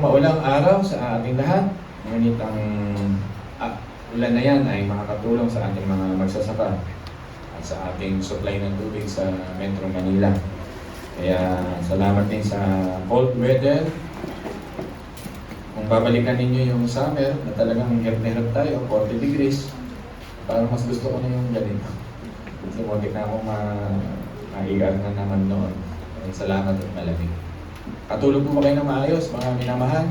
Maulang araw sa ating lahat. Ngunit ang ulan na yan ay makakatulong sa ating mga magsasaka at sa ating supply ng tubig sa Metro Manila. Kaya salamat din sa cold weather. Kung babalikan ninyo yung summer na talagang hirap na hirap tayo, 40 degrees, parang mas gusto ko na yung ganito. Kasi muntik na akong maigar na naman noon. Salamat at malamig. Katulog po ba kayo ng maayos, mga minamahal?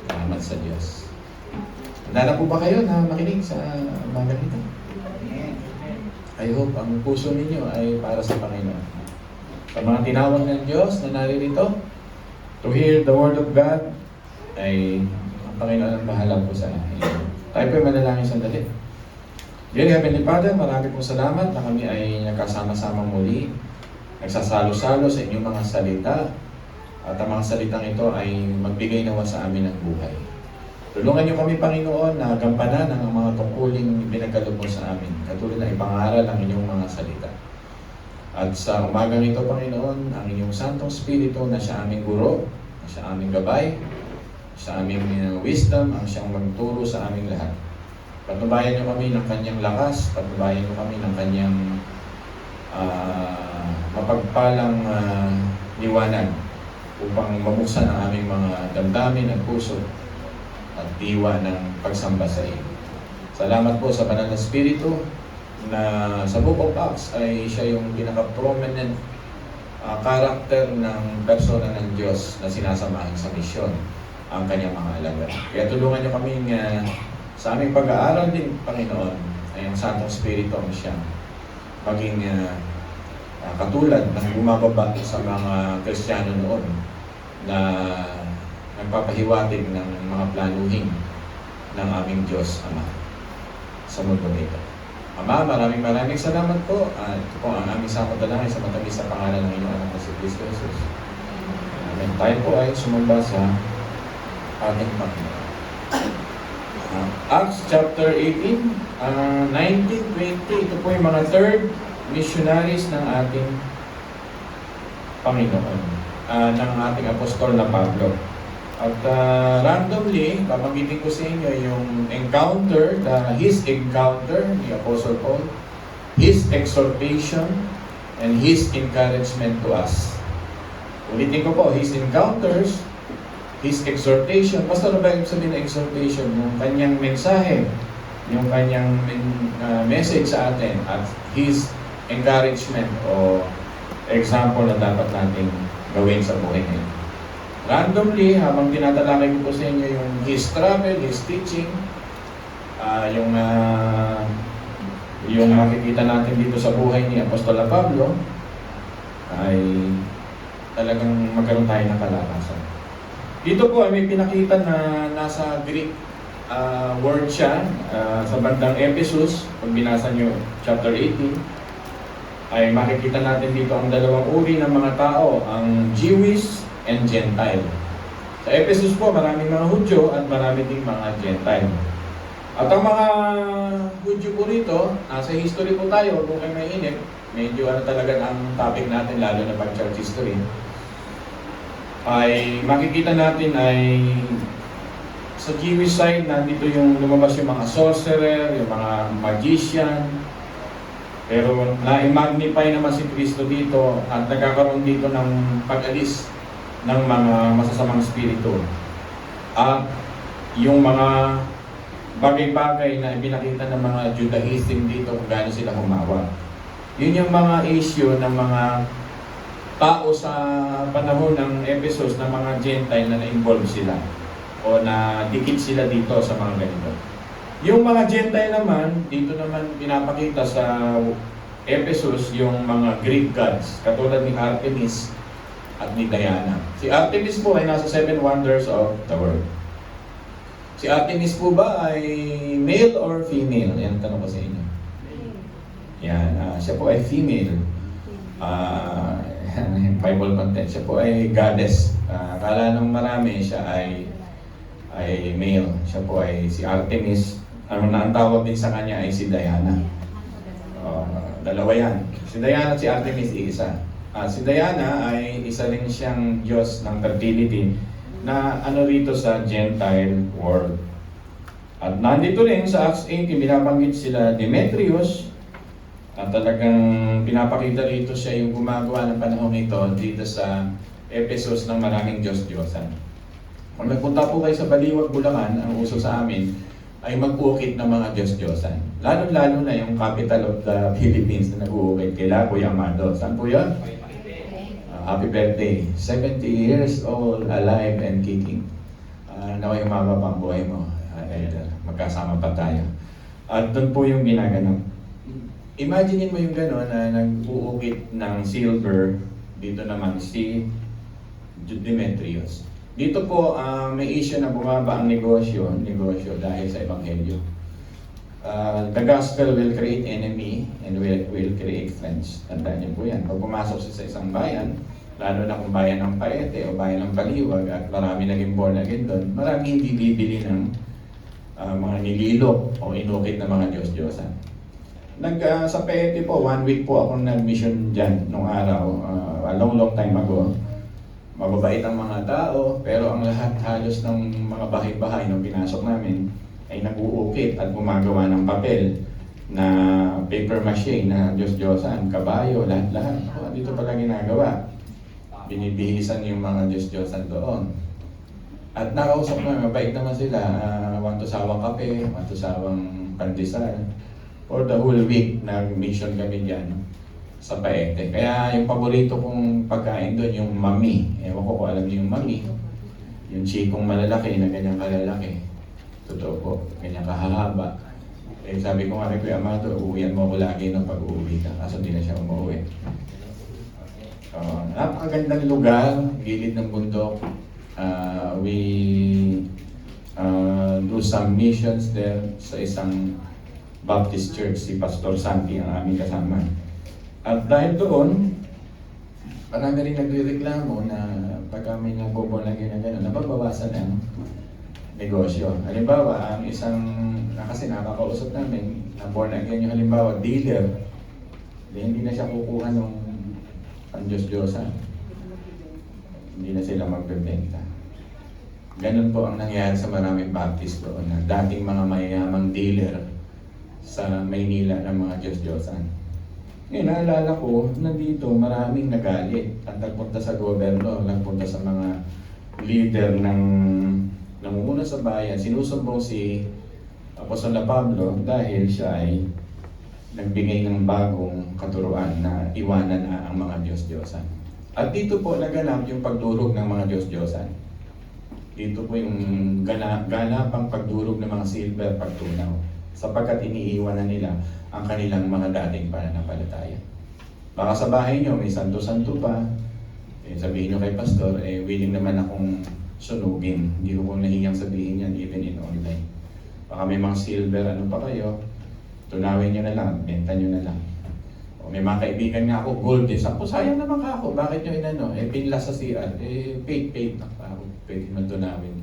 Salamat sa Diyos. Handa po ba kayo na makinig sa mga ganito? I hope ang puso ninyo ay para sa Panginoon. Sa mga tinawag ng Diyos na naririto, to hear the Word of God, ay ang Panginoon ang bahala po sa akin. Tayo po ay manalangin sandali. Dear Heavenly Father, marami pong salamat na kami ay nagkasama-sama muli, nagsasalo-salo sa inyong mga salita, at ang mga salitang ito ay magbigay nawa sa amin ng buhay. Tulungan niyo kami, Panginoon, na gampanan ang mga tungkuling binagkaloob mo sa amin, katulad na ipangaral ang inyong mga salita. At sa umagang ito, Panginoon, ang inyong Santong Espiritu na siya aming guro, na siya aming gabay, sa aming wisdom, ang siyang magturo sa aming lahat. Patubayan niyo kami ng kanyang lakas, patubayan niyo kami ng kanyang mapagpalang liwanag upang mabuksan ang aming mga damdamin at puso at diwa ng pagsamba sa iyo. Salamat po sa Banal na Espiritu na sa Book of Acts ay siya yung pinaka-prominent character ng persona ng Diyos na sinasamahan sa misyon, ang kanyang mga alagad. Kaya tulungan niyo kami sa aming pag-aaral din, Panginoon, ay ang Santong Espiritu ang siyang maging katulad ng bumababa sa mga Kristiyano noon na nagpapahiwatig ng mga planuhin ng aming Diyos Ama sa mundo nito. Ama, maraming salamat po at ito po ang aming sakot dalangin sa matamis sa pangalan ng inyong anak na si Cristo Jesus. Amen. Tayo po ay sumamba sa ating Panginoon. Acts chapter 18, 19-20, ito po yung mga third missionaries ng ating Panginoon, ng ating apostol na Pablo. At randomly, babanggitin ko sa inyo yung encounter, his encounter ni Apostle Paul, his exhortation, and his encouragement to us. Ulitin ko po, his encounters, his exhortation. Basta ano ba yung sabihin ng exhortation? Yung kanyang mensahe, yung kanyang message sa atin, at his encouragement o example na dapat natin gawin sa buhay ngayon. Randomly, habang tinatalakay ko po sa inyo yung his travel, his teaching, yung makikita natin dito sa buhay ni Apostol Pablo, ay talagang magkaroon tayo ng kalakasan. Dito po ay may pinakita na nasa Greek word siya sa bandang Ephesus. Pag binasa nyo chapter 18, ay makikita natin dito ang dalawang uri ng mga tao, ang Jewish and Gentile. Sa Ephesus po, maraming mga Hudyo at marami ding mga Gentile. At ang mga Hudyo po rito, nasa history po tayo, kung kayo mainip, medyo talaga ang topic natin, lalo na pag church history, ay makikita natin ay sa Jewish side, nandito yung lumabas yung mga sorcerer, yung mga magician. Pero na-magnify naman si Kristo dito at nagkakaroon dito ng pag-alis ng mga masasamang spirito. At yung mga bagay-bagay na ipinakita ng mga Judaism dito kung gaano sila humawa. Yun yung mga issue ng mga tao sa panahon ng Ephesus na mga Gentile na na-involve sila o na dikit sila dito sa mga ganito. Yung mga Gentile naman, dito naman pinapakita sa Ephesus yung mga Greek gods, katulad ni Artemis at ni Diana. Si Artemis po ay nasa 7 wonders of the world. Si Artemis po ba ay male or female? Yan tanong ko sa inyo. Yan, siya po ay female. Bible content. Siya po ay goddess. Akala ng marami siya ay male. Siya po ay si Artemis. Ang tawag din sa kanya ay si Diana. Dalawa yan. Si Diana at si Artemis isa. Si Diana ay isa rin siyang Diyos ng fertility na ano rito sa Gentile world. At nandito rin sa Acts 18, binabanggit sila Demetrius, at talagang pinapakita rito siya yung gumagawa ng panahon ito dito sa Ephesus ng maraming Diyos-Diyosan. Kung nagpunta po kayo sa Baliwag, Bulacan, ang uso sa amin ay mag-uukit ng mga Diyos-Diyosan. Lalo-lalo na yung capital of the Philippines na nag-uukit, kila Kuya Amado. Saan po yun? Happy birthday. 70 years old, alive and kicking. Naway umaba pa ang buhay mo. Magkasama pa tayo. At doon po yung ginaganap. Imagine mo yung gano'n na nag-uukit ng silver. Dito naman si Demetrius. Dito po may issue na bumaba ang negosyo dahil sa Ebanghelyo. The gospel will create enemy and will create friends. Tandaan niyo po yan. Pag pumasok sa isang bayan, lalo na kung bayan ng Paete o bayan ng Baliwag at marami naging born again doon, marami hindi bibili ng mga nililok o inukit na mga Diyos-Diyosan. Sa Paete po, 1 week po akong nag-mission dyan nung araw, a long time ago. Mababait ang mga tao, pero ang lahat halos ng mga bahay-bahay nung pinasok namin ay nag-uukit at gumagawa ng papel na paper mache na Diyos-Diyosan, kabayo, lahat-lahat. Dito pala ginagawa. Binibihisan yung mga Diyos-Diyosan doon. At nakausap namin, mabait naman sila. Want to sawang kape, want to sawang pandesal. For the whole week, nag-mission kami dyan sa Paete. Kaya yung paborito kong pagkain doon, yung mami. Ewan ko kung alam niyo yung mami. Yung chikong malalaki na ganyang kalalaki. Totoo po, ganyang kahahaba. Eh, sabi ko nga kay Kuya Amado, uuwihan mo ko lagi nung pag-uwi ka. Kaso di na siya umuwi. Napakagandang lugar, gilid ng bundok. We do some missions there sa isang Baptist Church, si Pastor Santi ang aming kasama. At dahil doon, marami rin nagrereklamo na pag kami nagboborn-again na gano'n, nababawasan ng negosyo. Halimbawa, ang isang, kasi nakakausap namin, na born again yung halimbawa, dealer, hindi na siya kukuha ng Diyos-Diyosan. Hindi na sila magbebenta. Ganun po ang nangyari sa maraming Baptist doon, na dating mga mayayamang dealer sa Maynila ng mga Diyos-Diyosan. Ngayon, naalala ko, nandito maraming nagalit at nagpunta sa gobernador, nagpunta sa mga leader ng namumuna sa bayan, sinusumbong si Apostol Pablo dahil siya ay nagbigay ng bagong katuruan na iwanan na ang mga Diyos-Diyosan. At dito po naganap yung pagdurog ng mga Diyos-Diyosan. Dito po yung ganapang pagdurog ng mga silver pagtunaw, sapagkat iniiwan na nila ang kanilang mga dating pananampalataya. Baka sa bahay nyo may santo-santo pa, sabihin nyo kay pastor, willing naman akong sunugin. Hindi ko pong nahiyang sabihin yan even in online. Baka may mga silver ano pa kayo, tunawin nyo na lang, benta nyo na lang. O may mga kaibigan nga ako, gold din. Sabi ko, sayang naman ka ako. Bakit nyo inano? Pinlas sa CR. Paid na ako. Pwede man tunawin.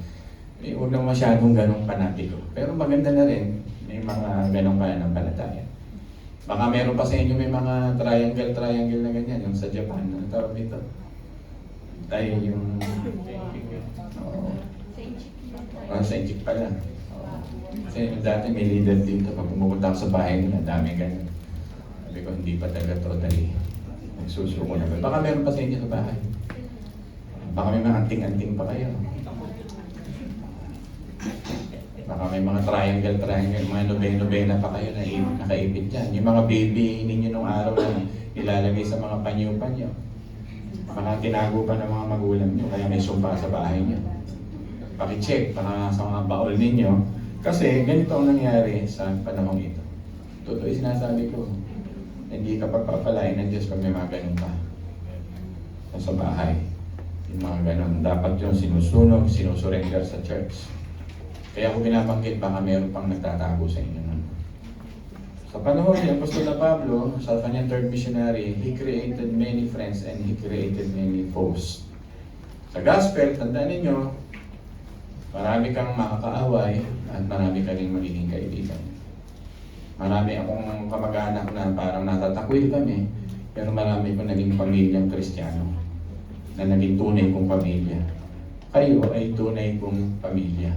Huwag naman masyadong ganong panatiko. Pero maganda na rin, may mga ganong pananampalataya. Baka meron pa sa inyo may mga triangle na ganyan, yung sa Japan. Ano tawag dito? Tayo yung... Saint-Chick pala. Kasi dati may leader dito. Pag pumupunta ako sa bahay nila, dami ganyan. Sabi ko, hindi pa talaga totally nagsusuko na. Baka meron pa sa inyo sa bahay. Baka may mga anting-anting pa kayo. Baka may mga triangle, mga nobena pa kayo na nakaipit dyan. Yung mga baby ninyo nung araw na ilalagay sa mga panyo-panyo. Baka tinago pa ng mga magulang nyo, kaya may sumpa sa bahay nyo. Pakicheck, baka sa mga baol ninyo. Kasi ganito ang nangyari sa panahon ito. Totoo yung sinasabi ko. Hindi ka pagpapalain ng Diyos pag may mga ganun pa. Sa bahay. Yung mga ganun. Dapat yung sinusurrender sa church. Kaya ako binabanggit, baka meron pang nagtatago sa inyo. Sa panahon ni Apostol Pablo, sa kanyang third missionary, he created many friends and he created many foes. Sa gospel, tandaan ninyo, marami kang makakaaway at marami ka rin magiging kaibigan. Marami akong kamag-anak na parang natatakwil kami, pero marami kong naging pamilyang Kristiyano na naging tunay kong pamilya. kayo ay tunay kong pamilya.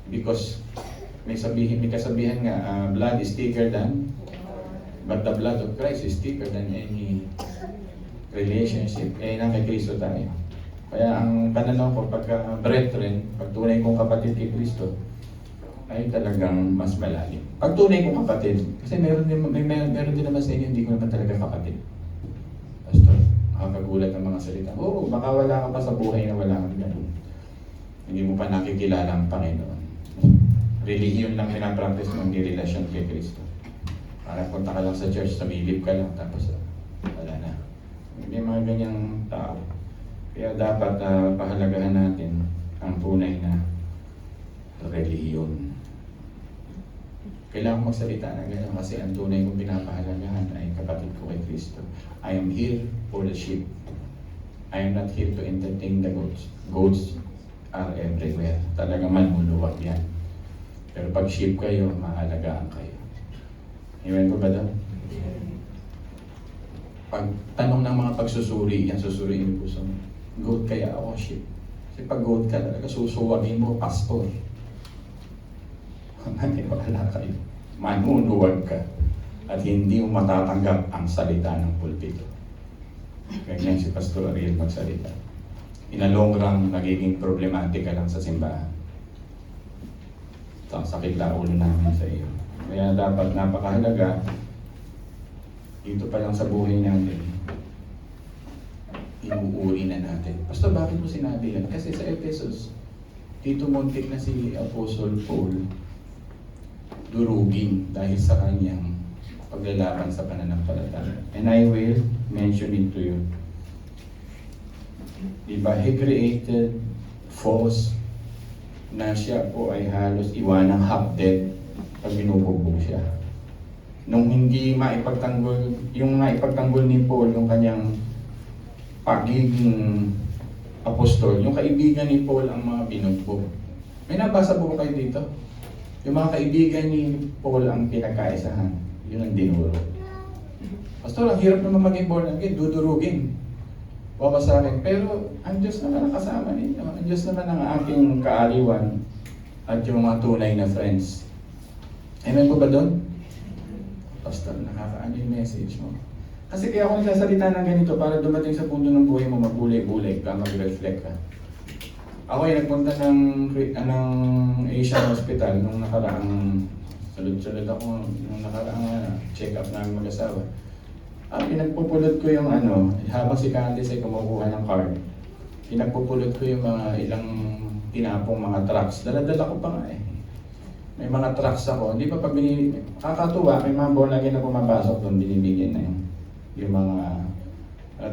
Because may kasabihan nga, blood is thicker than, but the blood of Christ is thicker than any relationship. Eh, nang kay Kristo tayo. Kaya ang pananaw ko, pagka brethren, pag tunay kong kapatid kay Kristo, ay talagang mas malalim. Pag tunay kong kapatid, kasi meron din naman sa inyo, hindi ko naman talaga kapatid. Pastor, nakakagulat ng mga salita. Oo, baka wala ka pa sa buhay na wala kang ganun. Hindi mo pa nakikilala ang Panginoon. Religion lang pinapractice mo, hindi relasyon kay Kristo. Para punta ka lang sa church, samilip ka lang, tapos wala na. May mga ganyang tao. Kaya dapat pahalagahan natin ang tunay na relihiyon. Kailangan ko magsalita na gano'n kasi ang tunay kong pinapahalagahan ay kapatid ko kay Kristo. I am here for the sheep. I am not here to entertain the goats. Goats are everywhere. Talagang manluluwag yan. Pero pag sheep kayo, mahalagaan kayo. Iwan ko ba daw? Pag tanong ng mga pagsusuri, yan susuriin mo puso mo. Goat kaya ako, sheep. Kasi pag goat ka talaga, susuwagin mo, pastor. Maniwala kayo. Manunuwag ka. At hindi mo matatanggap ang salita ng pulpito. Ganyan si Pastor Ariel magsalita. In a long run, nagiging problematic ka lang sa simbahan. Ito ang sakit na ulo namin sa iyo. Kaya dapat napakahalaga, dito pa lang sa buhay natin, inuuri na natin. Pastor, bakit mo sinabi yan? Kasi sa Ephesus, dito muntik na si Apostle Paul durugin dahil sa kanyang paglalaban sa pananampalataya. And I will mention it to you. Diba, he created false na siya po ay halos iwanang half-dead pag binubugbog siya. Nung hindi maipagtanggol, yung naipagtanggol ni Paul, yung kanyang pagiging apostol, yung kaibigan ni Paul ang mga binugbog. May nabasa po kayo dito? Yung mga kaibigan ni Paul ang pinagkaisahan. Yun ang dinuro. Pastor, ang hirap naman maging born again, dudurugin. Baka sa akin. Pero ang Diyos naman ang kasama ninyo. Ang Diyos naman ang aking kaaliwan at yung mga tunay na friends. Amen po ba doon? Pastor, nakakaano yung message mo. Kasi kaya ako nagsasalita ng ganito para dumating sa punto ng buhay mo, magbulay-bulay ka, mag-reflect ka. Ako ay nagpunta ng Asian Hospital nung nakaraang salud-salud ako nung nakaraang check-up namin mag-asawa. Pinagpupulot ko yung habang si Candice ay kumukuha ng card, pinagpupulot ko yung mga ilang tinapong mga trucks. Dala-dala ko pa nga eh. May mga trucks ako. Hindi pa pag kakatuwa, may mga born again na pumapasok doon, binibigyan na yung mga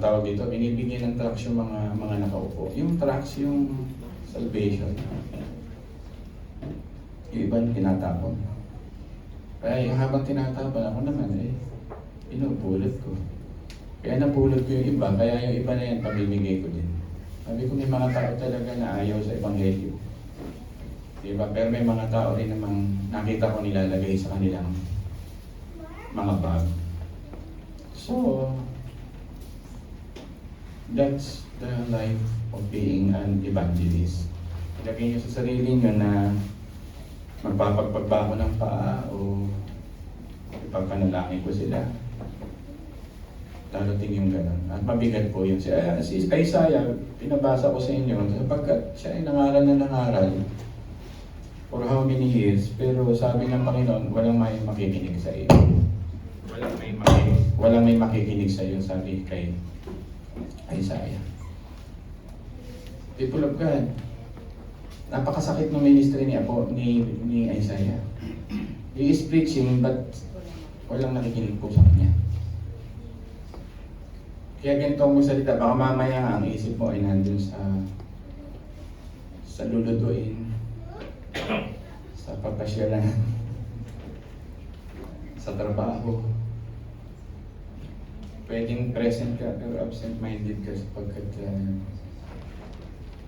tawag dito, binibigyan ng trucks yung mga nakaupo. Yung trucks, yung salvation. Yung iba tinatapon. Kaya yung habang tinatapon, ako naman pinupulot ko. Kaya napulot ko yung iba, kaya yung iba na yan, pamimigay ko din. Sabi ko may mga tao talaga na ayaw sa Ebanghelyo. Diba? Pero may mga tao rin namang nakita ko nilalagay sa kanilang mga bag. So, that's the life of being an evangelist. Ilagay nyo sa sarili nyo na magpapagpag ba ako ng paa o ipagpanalangin ko sila. Darating yung gano'n. At mabigat po yun. Si Isaiah, pinabasa ko sa inyo sapagkat siya ay nangaral na nangaral for how many years, pero sabi ng Panginoon, walang may makikinig sa iyo. Walang may makikinig sa iyo, sabi kay Isaiah. People of God, napakasakit ng ministry ni Isaiah. He is preaching, but walang nakikinig po sa kanya. Kaya ganito ang salita, baka mamaya ang isip mo ay nandun sa lulutuin, sa papasyalan, sa trabaho. Pwedeng present ka pero absent-minded ka sapagkat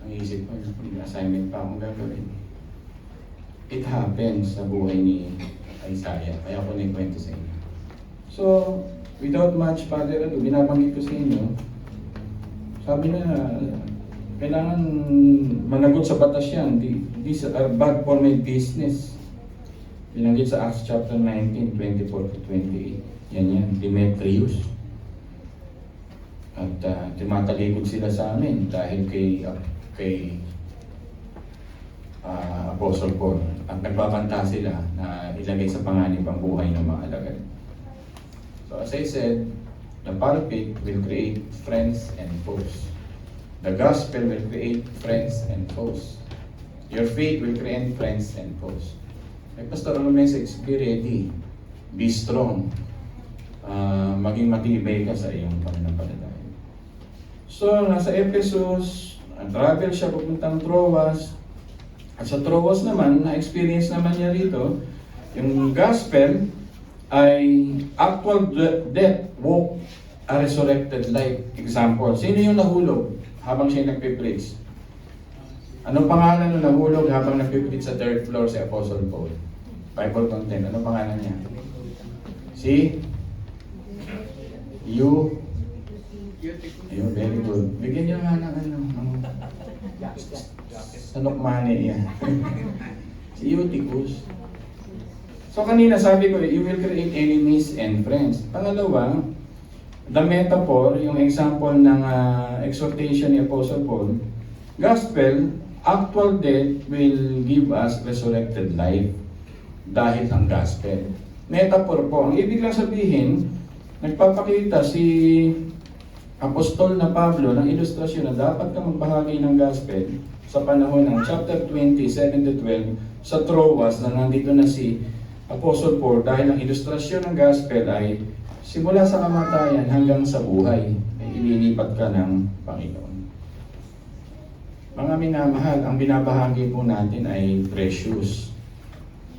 ang isip mo, may assignment pa akong gagawin. It happens sa buhay ni Isaiah, kaya ako naikwento sa inyo. So, without much further ado, binabanggit ko sa inyo, sabi na, Kailangan managot sa batas yan. These are bad for my business. Binanggit sa Acts chapter 19, 24 to 28. Yan, Demetrius. At tumatalikod sila sa amin dahil kay Apostle Paul. At nagbabanta sila na ilagay sa panganib ang buhay ng mga alagad. So as I said, the pulpit will create friends and foes. The gospel will create friends and foes. Your faith will create friends and foes. May pastoral message, be ready, be strong, maging matibay ka sa iyong pananampalataya. So, nasa Ephesus, travel siya papuntang Troas. At sa Troas naman, na-experience naman niya rito, yung gospel ay actual death, walk, a resurrected life. Example, sino yung nahulog habang siya nagpipreach? Anong pangalan ng nahulog habang nagpipreach sa third floor si Apostle Paul? Bible content, anong pangalan niya? Si? Ayun, very good. Bigyan niyo nga ng sanokmane yan. Si Eutychus. So kanina sabi ko, you will create enemies and friends. Pangalawa, the metaphor, yung example ng exhortation ni Apostle Paul, gospel, actual death will give us resurrected life dahil ang gospel. Metaphor po, ang ibig lang sabihin, nagpapakita si Apostol na Pablo ng ilustrasyon na dapat ka magbahagi ng gospel sa panahon ng chapter 20, 7 to 12 sa Troas na nandito na si Apostle Paul dahil ang ilustrasyon ng gospel ay simula sa kamatayan hanggang sa buhay ay ililipat ka ng Panginoon. Mga minamahal, ang binabahagi po natin ay precious.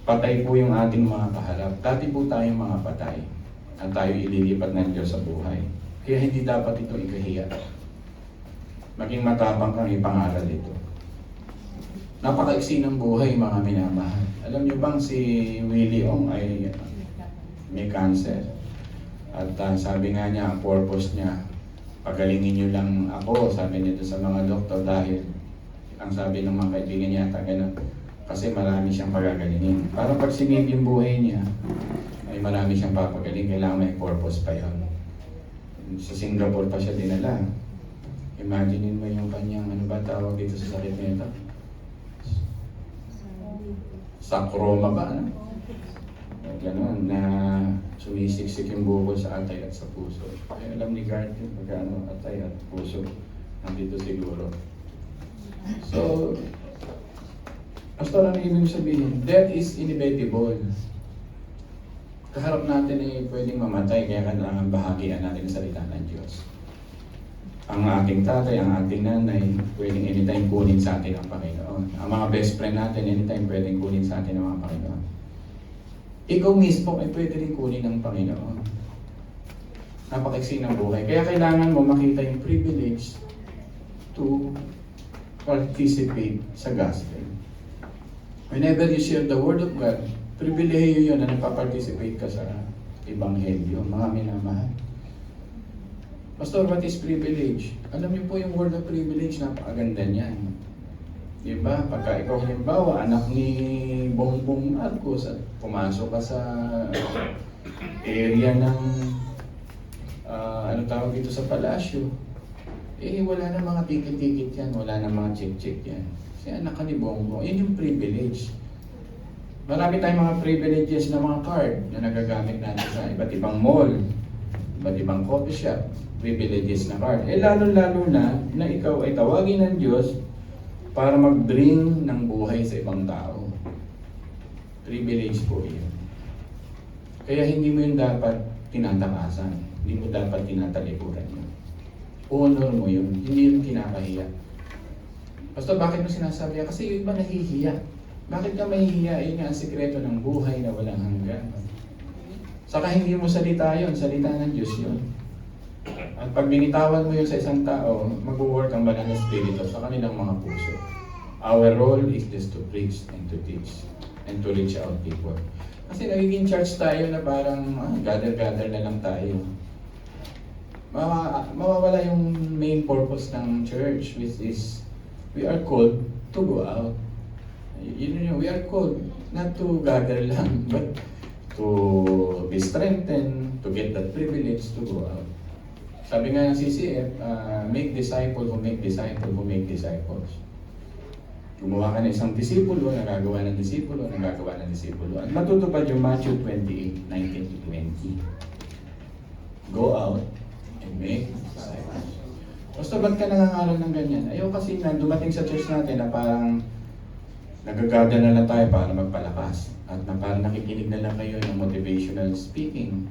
Patay po yung ating mga kaharap. Dati po tayong mga patay at tayo ililipat ng Diyos sa buhay. Kaya hindi dapat ito ikahiya. Maging matapang kang ipangaral ito. Napakaiksi ng buhay, mga minamahal. Alam niyo bang si Willie Ong ay may cancer? At sabi nga niya, ang purpose niya, pagalingin niyo lang ako, sabi niya sa mga doktor, dahil ang sabi ng mga kaibigan niya, ganun, kasi marami siyang pagagalingin. Parang pag sinip yung buhay niya, ay marami siyang papagaling, kailangan may purpose pa yun. Sa Singapore pa siya dinala. Imaginein mo yung kanyang, ano ba tawag dito sa sakit nito? Sacroma ba? Ano? Ganon, na sumisiksik yung bukol sa atay at sa puso. Ay, alam ni Garth yung magkano atay at puso. Nandito siguro. So, Pastor, ano ibig sabihin? Death is inevitable. Kaharap natin ay pwedeng mamatay, kaya kailangan bahagian natin ang salita ng Diyos. Ang ating tatay, ang ating nanay, pwedeng anytime kunin sa atin ang Panginoon. Ang mga best friend natin, anytime pwedeng kunin sa atin ang mga Panginoon. Ikaw mismo ay pwede rin kunin ng Panginoon. Napakaiksi ng buhay. Kaya kailangan mo makita yung privilege to participate sa gospel. Whenever you share the Word of God, pribilehiyo yun na nagpa-participate ka sa Ebanghelyo, mga minamahal. Pastor, what is privilege? Alam niyo po yung word of privilege, napakaganda niyan. Diba? Pagka ikaw halimbawa, anak ni Bongbong Marcos at pumasok ka sa area ng ano tawag dito sa palasyo, wala na mga ticket-ticket yan, wala na mga check-check yan. Kasi anak ka ni Bongbong, yun yung privilege. Marami tayong mga privileges na mga card na nagagamit natin sa iba't ibang mall, iba't ibang coffee shop, privileges na card. Lalo-lalo na ikaw ay tawagin ng Diyos para mag-bring ng buhay sa ibang tao. Privilege po yun. Kaya hindi mo yun dapat tinatakasan. Hindi mo dapat tinatalikuran yun. Honor mo yun. Hindi yun kinakahiya. Basta bakit mo sinasabi? Kasi yung iba nahihiya. Bakit ka mahihiya? Yun nga ang sikreto ng buhay na walang hanggan. Saka hindi mo salita yun, salita ng Diyos yun. At pag binitawan mo yun sa isang tao, mag-work ang banal na spirito sa kanilang mga puso. Our role is just to preach and to teach and to reach out people. Kasi nagiging church tayo na parang gather-gather na lang tayo. Mawawala yung main purpose ng church, which is We are called to go out. We are called not to gather lang, but to be strengthened, to get that privilege to go out. Sabi nga ng CCF, make disciples who make disciples who make disciples. Gumawa ka ng isang disipulo, nagagawa ng disipulo, nagagawa ng disipulo. At matutupad yung Matthew 28, 19 to 20. Go out and make disciples. Basta ba't ka nangangaral ng ganyan? Ayaw kasi na dumating sa church natin na parang nagagada na lang tayo para magpalakas. At na parang nakikinig na lang kayo ng motivational speaking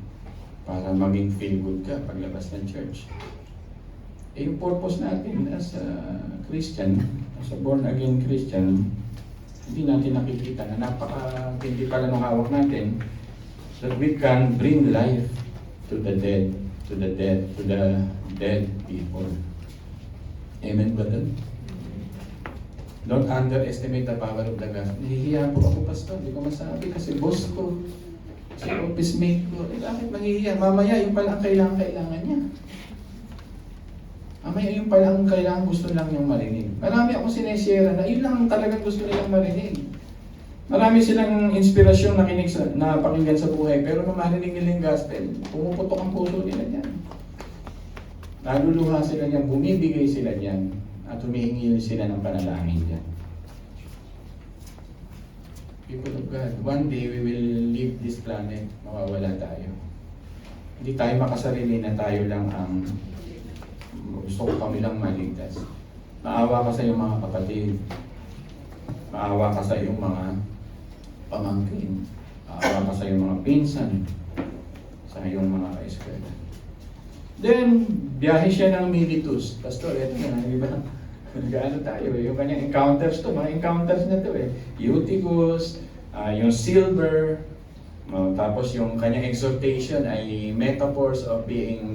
para maging feel good ka paglabas ng church. Eh, yung purpose natin as a Christian, as a born again Christian, hindi natin nakikita na napaka-hindi pala nung hawak natin that we can bring life to the dead, to the dead people. Amen ba doon? Don't underestimate the power of the gospel. Nahihiya po ako, pastor. Hindi ko masabi kasi boss ko, si office mate ko. Eh, bakit nahihiya? Mamaya yung pala ang kailangan niya. Mamaya yung pala ang kailangan gusto lang niyang marinig. Marami akong sineshare na yun lang talagang gusto nilang marinig. Marami silang inspirasyon na pakinggan sa buhay, pero nung marinig nila yung gospel, pumuputok ang puso nila niyan. Naluluha sila niyan, bumibigay sila niyan, at humihingi sila ng panalangin niyan. People of God, one day we will leave this planet, mawawala tayo. Hindi tayo makasarili na tayo lang ang gusto ko kami lang maligtas. Maawa ka sa iyong mga kapatid. Maawa ka sa iyong mga pamangkin. Maawa ka sa iyong mga pinsan. Sa iyong mga kaeskwela. Then, biyahe siya ng Miletus. Pastor, ito na, di ba? Gaano tayo eh. Yung kanyang encounters to, mga encounters na to eh. Eutychus, yung silver, tapos yung kanyang exhortation ay metaphors of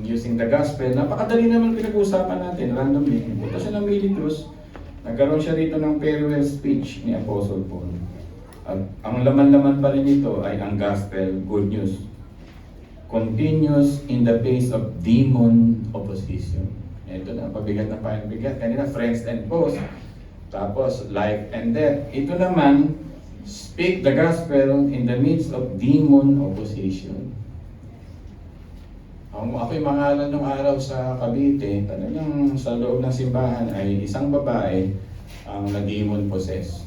using the gospel. Napakadali naman pinag-uusapan natin, randomly. Punta siya ng Miletus, nagkaroon siya rito ng farewell speech ni Apostle Paul. At ang laman-laman pa rin ito ay ang gospel, good news. Continues in the face of demon opposition. Ito na, pabigat na pabigat. Kanina, friends and foes. Tapos, life and death. Ito naman, speak the gospel in the midst of demon opposition. Ako'y mangalan nung araw sa Cavite, talagang sa loob ng simbahan ay isang babae ang na-demon possessed.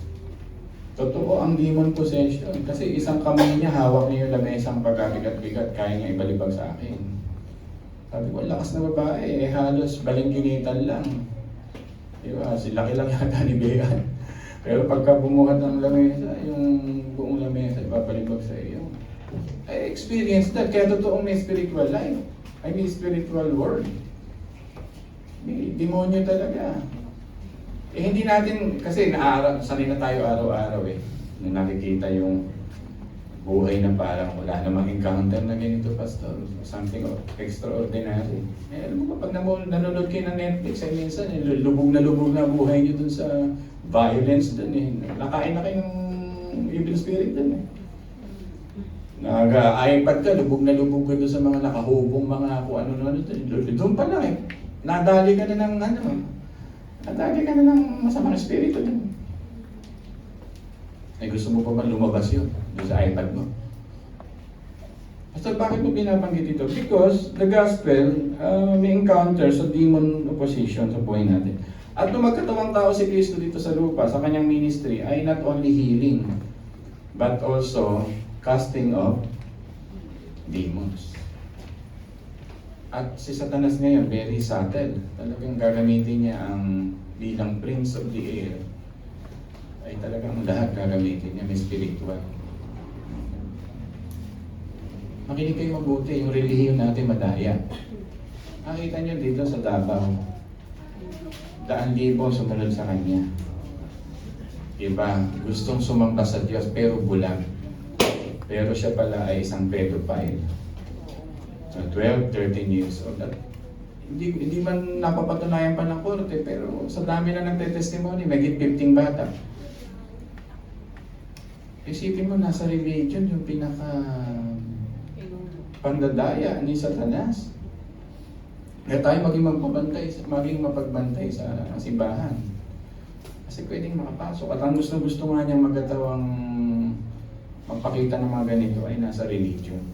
Totoo ang demon possession kasi isang kamay niya, hawak niya yung lamesang pagkabigat-bigat, kaya niya ibalibag sa akin. Sabi ko, lakas na babae, eh halos balingkinitan lang. Diba? Laki lang yata ni Bea. Pero pagka bumuhat ng lamesa, yung buong lamesa, ipapalibag sa iyo. I experienced that, kaya totoong may spiritual life. I mean spiritual world. May demonyo talaga. Eh hindi natin, kasi sanay na tayo araw-araw eh. Na nakikita yung buhay na parang wala namang encounter na ganito, pastor. Something extraordinary. Eh alam mo kapag nanonood kayo ng Netflix, ay minsan lubog na buhay nyo dun sa violence dun eh. Nakain na kayo ng evil spirit dun eh. Nag-iPad ka, lubog na lubog ka dun sa mga nakahubong mga kung ano-ano dun. Doon pa lang eh. Nadali ka na ng nadali ka na ng masamang espiritu dun. Eh gusto mo pa ba lumabas yun? Doon sa iPad mo? Basta bakit mo binabanggit ito? Because the gospel may encounter sa demon opposition sa buhay natin. At nung magkatawang tao si Kristo dito sa lupa, sa kanyang ministry, ay not only healing, but also casting of demons. At si Satanas ngayon, very subtle. Talagang gagamitin niya ang bilang prince of the air. Ay talagang lahat gagamitin niya, may spiritual. Makinig kayo mabuti, yung relihiyon natin madaya. Nakita niyo dito sa Davao, 100,000 sumunod sa kanya. Diba? Gustong sumamba sa Diyos pero bulag. Pero siya pala ay isang pedophile. 12, 13 years old. At hindi man napapatunayan pa ng korte, pero sa dami na nagte-testimony, may 15 bata. Isipin mo, nasa religion yung pinaka pandadaya ni Satanas. Kaya tayo maging mapagbantay sa simbahan. Kasi pwedeng makapasok. At ang gusto nga niyang magkatawang magpakita ng mga ganito ay nasa religion.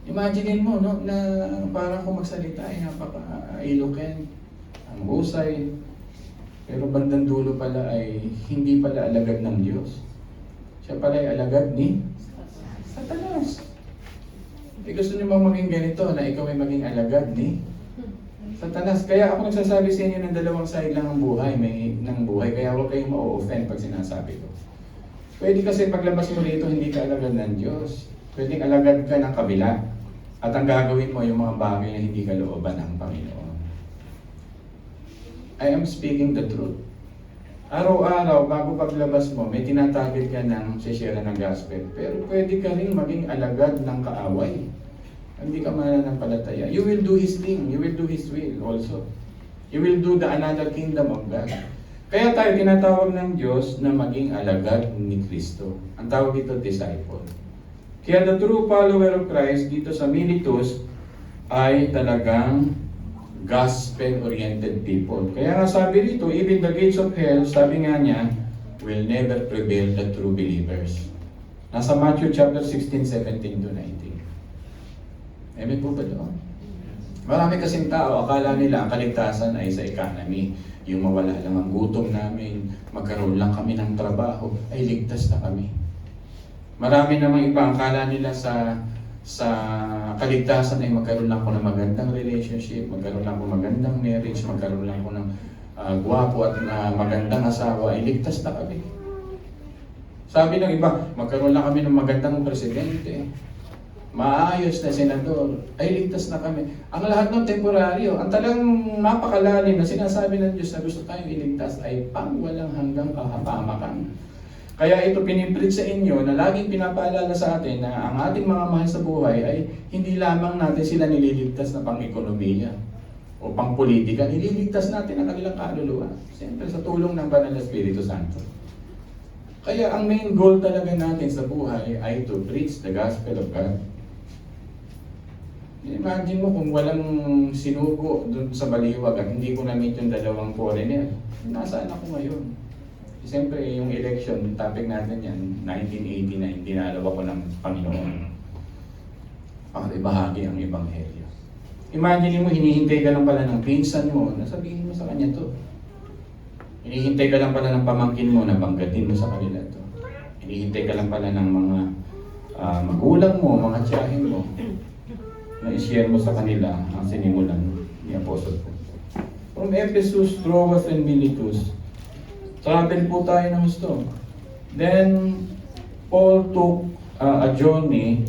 Imaginin mo, no, na parang kung magsalita ay napaka-eloquent, ang husay, pero bandang dulo pala ay hindi pala alagad ng Diyos. Siya pala ay alagad ni Satanas. Gusto niyo bang maging ganito na ikaw ay maging alagad ni Satanas? Kaya ako nagsasabi sa inyo ng dalawang side lang ng buhay, kaya huwag kayong ma-offend pag sinasabi ko. Pwede kasi paglabas mo dito, hindi ka alagad ng Diyos. Pwedeng alagad ka ng kabila. At ang gagawin mo yung mga bagay na hindi ka looban ng Panginoon. I am speaking the truth. Araw-araw, bago paglabas mo, may tinatarget ka ng sishare ng gospel. Pero pwede ka rin maging alagad ng kaaway. Hindi ka mananampalataya. You will do His thing. You will do His will also. You will do the another kingdom of God. Kaya tayo tinatawag ng Diyos na maging alagad ni Kristo. Ang tawag dito, disciple. Kaya the true follower of Christ dito sa Miletus ay talagang gospel-oriented people. Kaya nga sabi dito, even the gates of hell, sabi nga niya, will never prevail the true believers. Nasa Matthew chapter 16, 17 to 19. Amen po ba doon? Marami kasing tao, akala nila ang kaligtasan ay sa economy. Yung mawala lang ang gutom namin, magkaroon lang kami ng trabaho, ay ligtas na kami. Marami namang iba, akala nila sa kaligtasan ay magkaroon lang ako ng magandang relationship, magkaroon lang ako ng magandang marriage, magkaroon lang ako ng gwapo at magandang asawa, ay ligtas na kami. Sabi ng iba, magkaroon lang kami ng magandang presidente, maayos na senador, ay ligtas na kami. Ang lahat ng temporaryo, ang talagang napakalalim na sinasabi ng Diyos na gusto tayong iligtas ay pang walang hanggang kahapamakan. Kaya ito pinipreach sa inyo na laging pinapaalala sa atin na ang ating mga mahal sa buhay ay hindi lamang natin sila nililigtas na pang-ekonomiya o pang-politika, nililigtas natin ang kanilang kaluluwa. Siyempre sa tulong ng Banal na Espiritu Santo. Kaya ang main goal talaga natin sa buhay ay to preach the gospel of God. Imagine mo kung walang sinugo dun sa baliwag at hindi ko na-meet yung dalawang foreigner. Nasaan ako ngayon? Siyempre, yung election, topic natin yan, 1989, dinalaw ako ng Panginoon. Para ibahagi ang Ebanghelyo. Imagine mo, hinihintay ka lang pala ng pinsan mo, nasabihin mo sa kanya to. Hinihintay ka lang pala ng pamangkin mo, nabanggatin mo sa kanila to. Hinihintay ka lang pala ng mga magulang mo, mga tiyahin mo, na i-share mo sa kanila ang sinimulan ni Apostle Paul. From Ephesus, Troas, and Miletus, travel po tayo ng gusto. Then, Paul took a journey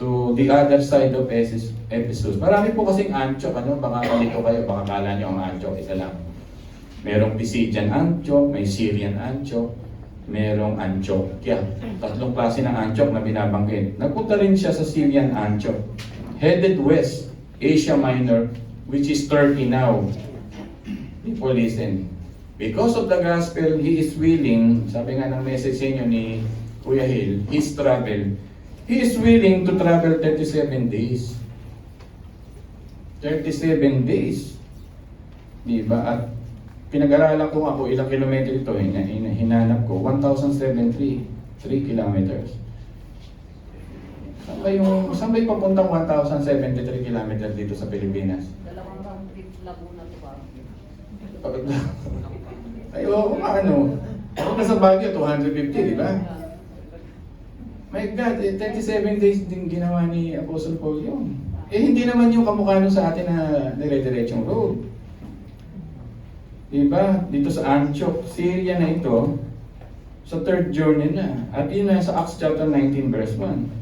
to the other side of Ephesus. Marami po kasing Antioch, baka kalito kayo, baka kala nyo ang Antioch, isa lang. Merong Pisidian Antioch, may Syrian Antioch, merong Antiochia. Tatlong klase ng Antioch na binabanggit. Nagpunta rin siya sa Syrian Antioch. Headed west, Asia Minor, which is Turkey now. People listen. Because of the gospel, he is willing, sabi nga ng message sa inyo ni Kuya Hill, his travel, he is willing to travel 37 days. 37 days. Diba? At pinag-aralan ko ako ilang kilometro ito, hinanap ko, 1,073 kilometers. Saan ba yung papuntang 1,073 kilometers dito sa Pilipinas? Dalawang round trip Laguna to ba? Ay, oo nga, Ako nasa Baguio, 250, di ba? My God, 37 days din ginawa ni Apostle Paul yun. Hindi naman yung kamukha nun sa atin na dire-diretsong road. Di ba? Dito sa Antioch, Syria na ito, sa third journey na. At yun na sa Acts chapter 19 verse 1.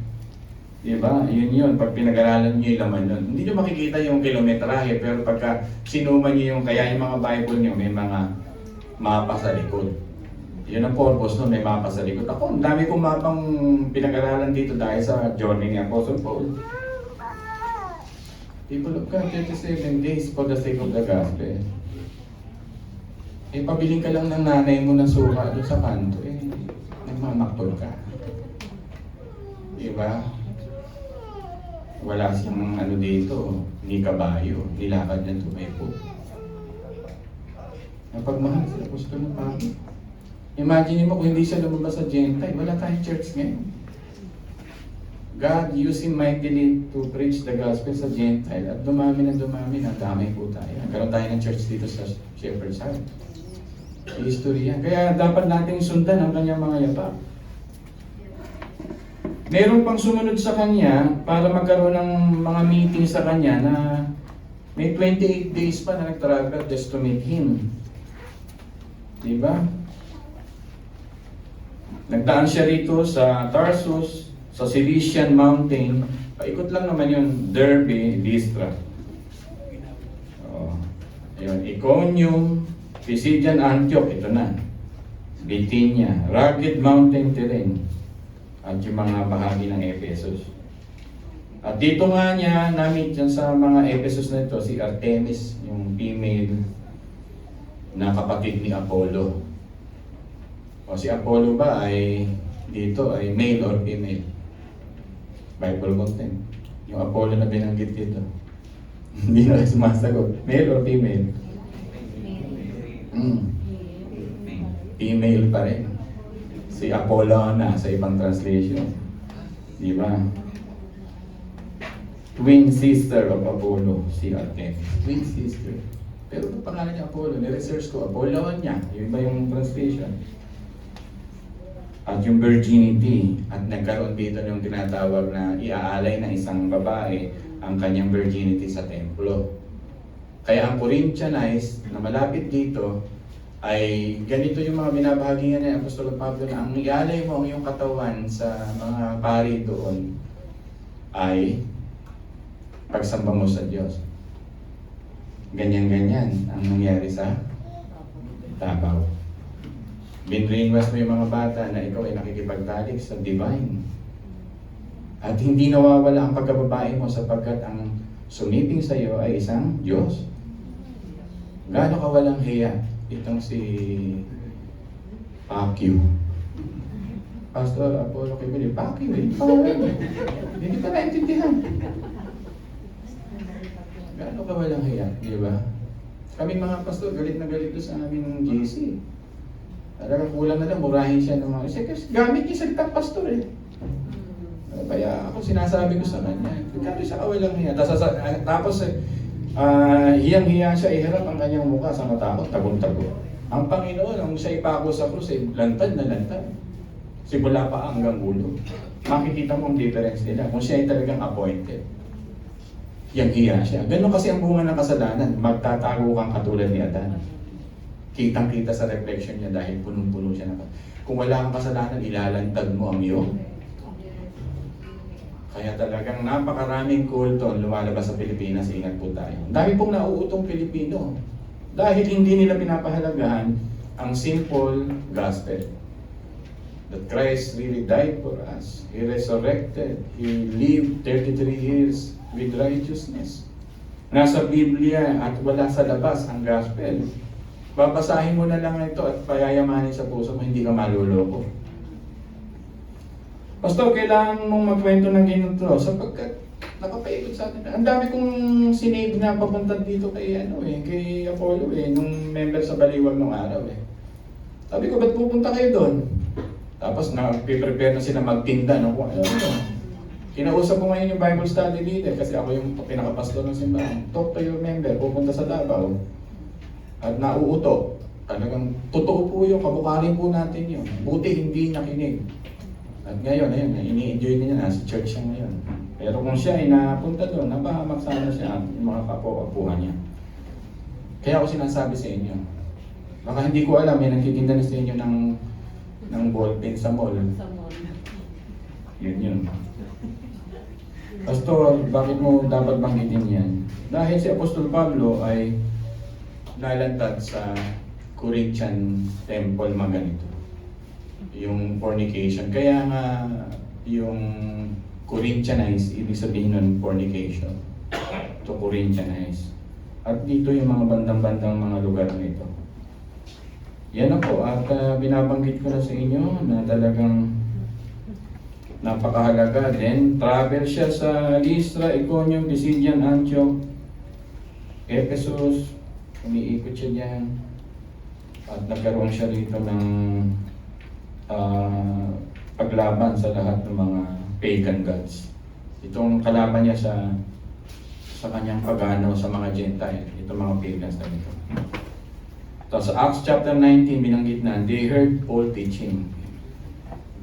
Di ba? Yun. Pag pinag-aralan nyo yung laman nun. Hindi nyo makikita yung kilometrahe, pero pagka sinuman nyo yung, kaya yung mga Bible nyo, may mga mapa sa likod. Yun ang purpose nun, may mapa sa likod. Ako, ang dami kong mapang pinag-aralan dito dahil sa journey ni Apostle Paul. People of God, 37 days for the sake of the gospel. Pabiling ka lang ng nanay mo ng suka doon sa kanto, nagmamaktol ka. Diba? Wala siyang dito, ni kabayo, nilakad na tumaypo. Napagmahal si Apostol Pablo. Imagine mo kung hindi siya lumabas sa Gentile, wala tayong church ngayon. God used him mightily to preach the gospel sa Gentile at dumami na damay po tayo. Nagkaroon tayo ng church dito sa Shepherd's House. History yan. Kaya dapat nating sundan ang kanyang mga yapak. Meron pang sumunod sa kanya para magkaroon ng mga meeting sa kanya na may 28 days pa na nag-travel just to meet him. Diba? Nagdaan siya rito sa Tarsus, sa Cilician Mountain. Paikot lang naman yun, Derbe, Lystra. Ayun, Iconium, Pisidian, Antioch, ito na. Bithynia, rugged mountain terrain. At yung mga bahagi ng Ephesus. At dito nga niya, na-meet dyan sa mga Ephesus na ito, si Artemis, yung female na kapatid ni Apollo. O si Apollo ba ay dito ay male or female? Bible content. Yung Apollo na binanggit dito. Hindi na sumasagot. Male or female? Female pa rin. Si Apollo na sa ibang translation. Di ba? Twin sister of Apollo, si Artemis. Twin sister. Pero ang pangalan niya Apollo, ni-research ko, Apollo niya. Yung iba yung translation. At yung virginity, at nagkaroon dito yung tinatawag na iaalay ng isang babae ang kanyang virginity sa templo. Kaya ang Corinthianites na malapit dito ay ganito yung mga binabahagihan ni Apostol Pablo na ang ialay mo ang iyong katawan sa mga pari doon ay pagsamba mo sa Diyos. Ganyan-ganyan ang nangyari sa Davao. Binrainwash mo yung mga bata na ikaw ay nakikipagtalik sa divine. At hindi nawawala ang pagkababae mo sapagkat ang sumiping sa iyo ay isang Diyos. Gaano ka walang hiya itong si Pacquiao. Pastor Apollo Kibili, Pacquiao eh. Hindi ka naintindihan. Gaano ka walang hiya, di ba? Kami mga pastor, galit na galit sa aming GC. Talagang kulang na lang, murahin siya ng mga... Kasi gamit niya salitang pastor eh. Kaya ako sinasabi ko sa kanya, gaano siya kawalang hiya. Tapos hiyang-hiya siya iharap ang kanyang mukha sa matakot, tagong-tago. Ang Panginoon, ang siya ipako sa krus, lantad na lantad. Simula pa hanggang ulo. Makikita mo ang difference nila kung siya ay talagang appointed. Hiyang-hiya siya. Ganun kasi ang bunga ng kasalanan. Magtatago kang katulad ni Adan. Kitang-kita sa reflection niya dahil punong-puno siya na. Kung wala kang kasalanan, ilalantad mo ang iyong. Kaya talagang napakaraming kulto lumalabas sa Pilipinas, ingat po tayo. Dami pong nauutong Pilipino dahil hindi nila pinapahalagahan ang simple gospel. That Christ really died for us. He resurrected. He lived 33 years with righteousness. Nasa Biblia at wala sa labas ang gospel. Babasahin mo na lang ito at payayamanin sa puso mo, hindi ka maluloko. Pastor, kailangan mong magkwento ng ganito sapagkat nakapaikot sa atin. Ang dami kong sinave na papunta dito kay kay Apollo nung member sa Baliwag nung araw Sabi ko, ba't pupunta kayo doon? Tapos nag-prepare na sila magtinda kung ano. Kinausap ko ngayon yung Bible study leader kasi ako yung pinakapastor ng simbahan. Talk to your member, pupunta sa Davao. At nauuto. Talagang totoo po yung kabukarin po natin yun. Buti hindi nakinig. At ngayon, ini-enjoy niya na sa church siya ngayon. Pero kung siya ay napunta doon, napahamak sana siya at yung mga kapo-kapuhan niya. Kaya ako sinasabi sa inyo, baka hindi ko alam, may nagtitinda na sa inyo ng ballpen sa mall. Sa mall. Yun. Pastor, bakit mo dapat banggitin yan? Dahil si Apostol Pablo ay nalantad sa Corinthian temple mga ganito. Yung fornication. Kaya nga yung Corinthianize, ibig sabihin nun fornication. To Corinthianize. At dito yung mga bandang-bandang mga lugar na ito. Yan ako. At binabanggit ko na sa inyo na talagang napakahalaga. Then, travel siya sa Lystra, Iconium, Pisidian, Antioch, Ephesus. Umiikot siya dyan. At nagkaroon siya rito ng paglaban sa lahat ng mga pagan gods. Itong kalaban niya sa kanyang pagano sa mga Gentile, itong mga pagans na ito. Tapos sa Acts chapter 19, binanggit na, they heard Paul teaching.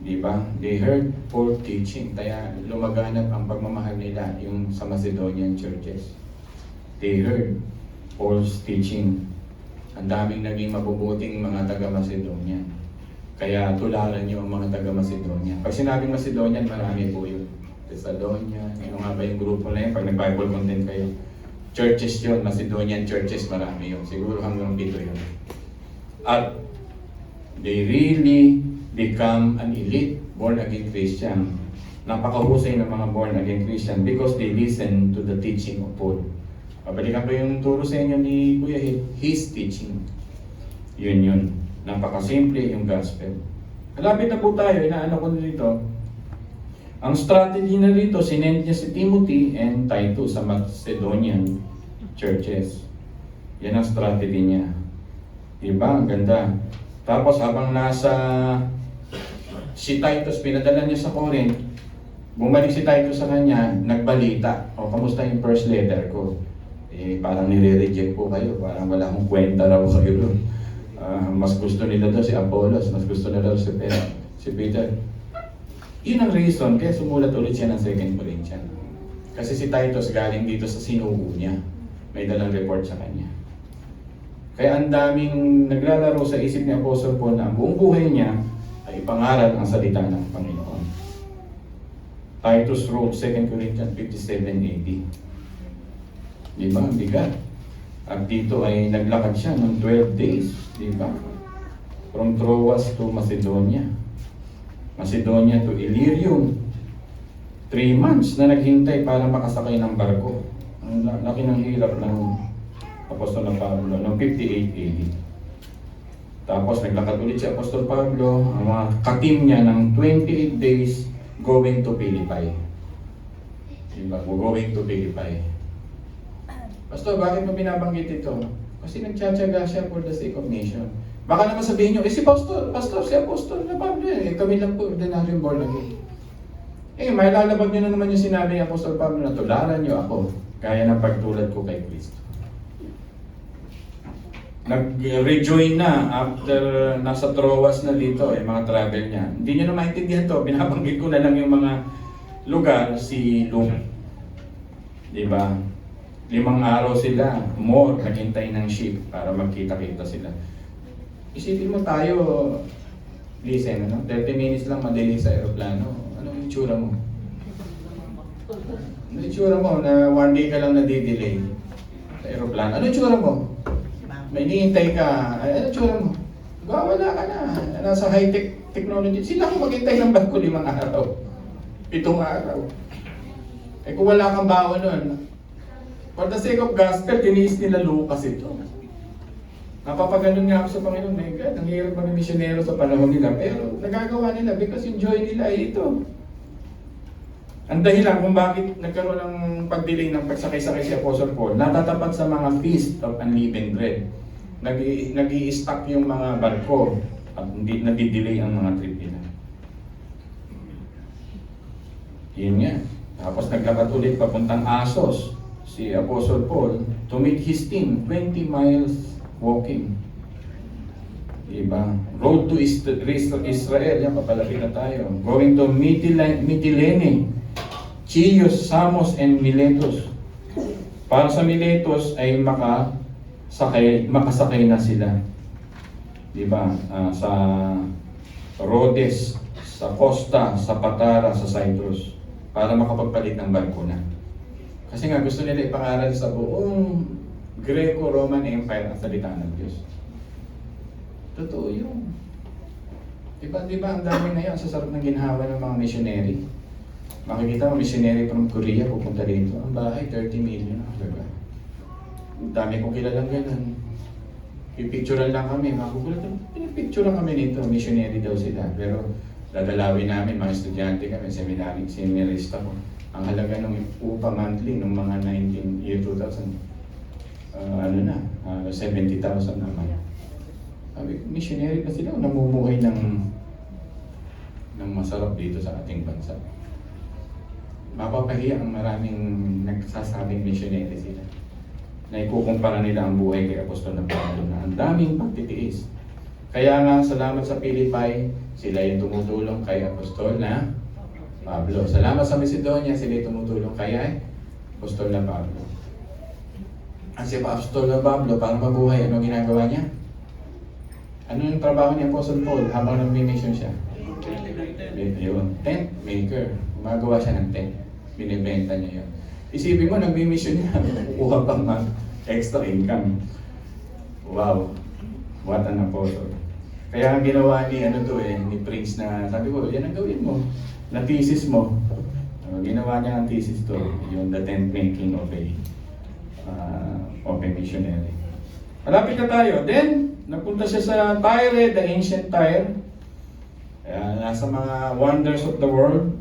Di ba? They heard Paul teaching. Kaya lumaganap ang pagmamahal nila yung sa Macedonian churches. They heard Paul's teaching. Ang daming naging mabubuting mga taga-Macedonia. Kaya tularan niyo ang mga taga-Macedonia. Pag sinabing Macedonian, marami po yun. Thessalonian, ano nga ba yung grupo na yun? Pag nag-Bible content kayo, churches yun, Macedonian churches, marami yun. Siguro hanggang 7 yun. At they really become an elite born-again Christian. Napakahusay ng mga born-again Christian because they listen to the teaching of Paul. Pabalikan ko yung turo sa inyo ni Kuya Hit, his teaching. Yun. Napakasimple yung gospel. Malapit na po tayo, inaano ko na dito. Ang strategy na rito, sinend niya si Timothy and Titus sa Macedonian churches. Yan ang strategy niya. Diba? Ang ganda. Tapos habang nasa si Titus, pinadala niya sa Corinth, bumalik si Titus sa kanya, nagbalita. O, kamusta yung first letter ko? Parang nire-reject po kayo. Parang wala akong kwenta raw kayo doon. Mas gusto nila daw si Apollos, mas gusto nila daw si Peter. Yun ang reason, kaya sumulat ulit siya ng 2 Corinthians. Kasi si Titus galing dito sa sinugo niya. May dalang report sa kanya. Kaya ang daming naglalaro sa isip ni Apostle Paul na ang buong buhay niya ay ipangaral ang salita ng Panginoon. Titus wrote 2 Corinthians 57 AD. Di ba? Ang bigat. At dito ay naglakad siya ng 12 days. Di ba? From Troas to Macedonia. Macedonia to Illyrium. 3 months na naghintay para makasakay ng barko. Ang laki ng hirap ng Apostol na Pablo noong 58 AD. Tapos naglakad ulit si Apostol Pablo, ang mga katim niya ng 28 days going to Philippi. Diba? Going to Philippi. Pastor, bakit mo binabanggit ito? Kasi nagtsatsaga siya for the sake of nation. Baka naman sabihin nyo, si Pastor, si Apostol na Pablo kami lang po, ordinaryong born again. May lalabag nyo na naman yung sinabi ni Apostol Pablo na tularan nyo ako, kaya ng pagtulad ko kay Kristo. Nag-rejoin na after nasa Troas na dito, mga travel niya. Hindi nyo na maintindihan to, binabanggit ko na lang yung mga lugar, si Luke. Diba? 5 araw sila, more, naghintay ng ship para magkita-kita sila. Isipin mo tayo, listen, 30 minutes lang madali sa aeroplano. Anong itsura mo? Anong itsura mo na 1 day ka lang nadidelay sa aeroplano? Anong itsura mo? May hinihintay ka, anong itsura mo? Wala ka na, nasa high-tech technology. Sila kung maghintay ng barko 5 araw, 7 araw. Kung wala kang baon nun, for the sake of gospel, tiniis nila Lucas ito. Napapaganon nga ako sa Panginoon, my God, ang hirap maging misyonero sa panahon nila, pero nagagawa nila because yung joy nila ay ito. Ang dahilan kung bakit nagkaroon ng pagdiling ng pagsakay-sakay si Apostle Paul, natatapat sa mga feast of unleavened bread. Nag-i-stock yung mga barko at hindi nag-delay ang mga trip nila. Yun nga. Tapos naglakad ulit papuntang Assos si Apostle Paul to meet his team, 20 miles walking. Diba? Road to Israel, yan, papalapit na tayo. Going to Mytilene, Chios, Samos, and Miletus. Para sa Miletus ay makasakay na sila. Diba? Sa Rhodes, sa Costa, sa Patara, sa Cyprus. Para makapagpalit ng barko na. Kasi nga gusto nila ipangaral sa buong Greco-Roman Empire ang salita ng Diyos. Totoo yun. Diba ang dami na yun sa sarap ng ginhawa ng mga missionary. Makikita mo, missionary from Korea pupunta dito. Ang bahay, 30 million. Diba? Ang dami kong kilalang ganun. Pipicturean lang kami. Makukulat, pinipicturean kami nito. Missionary daw sila. Pero dadalawin namin, mga estudyante kami, seminarista ko. Ang halaga ng upa monthly ng mga 2000, 70,000 naman. Sabi ko, missionary pa sila, namumuhay ng masarap dito sa ating bansa. Mapapahiya ang maraming nagsasabing missionary sila. Na ikukumpara nila ang buhay kay Apostol na Pablo na ang daming pagtitiis. Kaya nga, salamat sa Pilipay, sila yung tumutulong kay Apostol na Pablo. Salamat sa Macedonia, sila yung tumutulong kay Apostol na Pablo. Ang si Apostol na Pablo, para mabuhay, ano ginagawa niya? Ano yung trabaho ni Apostle Paul habang nag-mission siya? Yun, tent maker. Gumagawa siya ng tent. Binibenta niya yun. Isipin mo, nag-mission niya, kukuha pang extra income. Wow, what an apostle. Kaya ang ginawa ni ni Prince na sabi ko, yan ang gawin mo. Na thesis mo. Ginawa niya ang thesis to, yung the tent making of a missionary. Malapit na tayo. Then, napunta siya sa Tyre, the ancient Tyre. Nasa mga wonders of the world.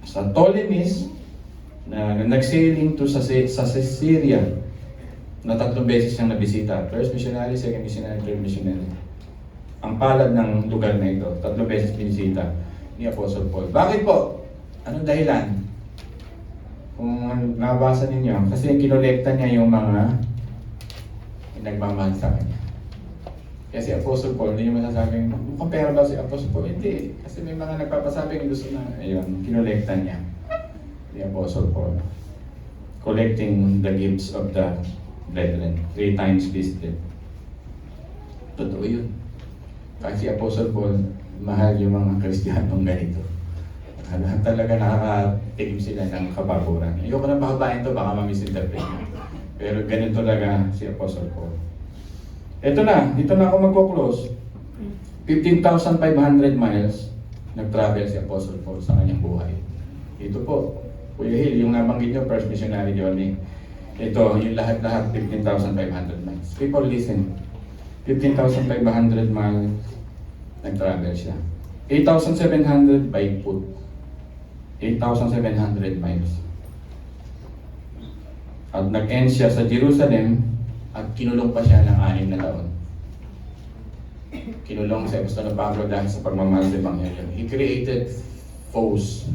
Sa Ptolemies, na nagsailing to sa Syria na 3 beses siyang nabisita. First missionary, second missionary, third missionary. Ang palad ng lugar na ito, 3 beses binisita ni Apostle Paul. Bakit po? Anong dahilan? Kung nabasa ninyo, kasi kinolekta niya yung mga nagmamahal sa kanya. Kaya si Apostle Paul, hindi nyo masasabing, mukhang pera ba si Apostle Paul? Hindi. Kasi may mga nagpapasabing gusto na, ayun, kinolekta niya. The Apostle Paul. Collecting the gifts of the brethren. 3 times visited. Totoo yun. Kasi Apostle Paul, mahal yung mga Kristiyanong ganito. Talaga nakakatigim sila ng kababuran. Ayoko na pahabain to, baka ma-misinterpret. Pero ganito talaga si Apostle Paul. Ito na, dito na ako magko-close. 15,500 miles nag-travel si Apostle Paul sa kanyang buhay. Ito po, Kuya Hill, yung nabanggit nyo, first missionary journey. Ito, yung lahat-lahat, 15,500 miles. People listen. 15,500 miles nag-travel siya. 8,700 by foot. 8,700 miles. At nag-end siya sa Jerusalem at kinulong pa siya ng 6 na taon. Kinulong si Apostol Pablo dahil sa pagmamahal sa Ebanghelyo. He created foes,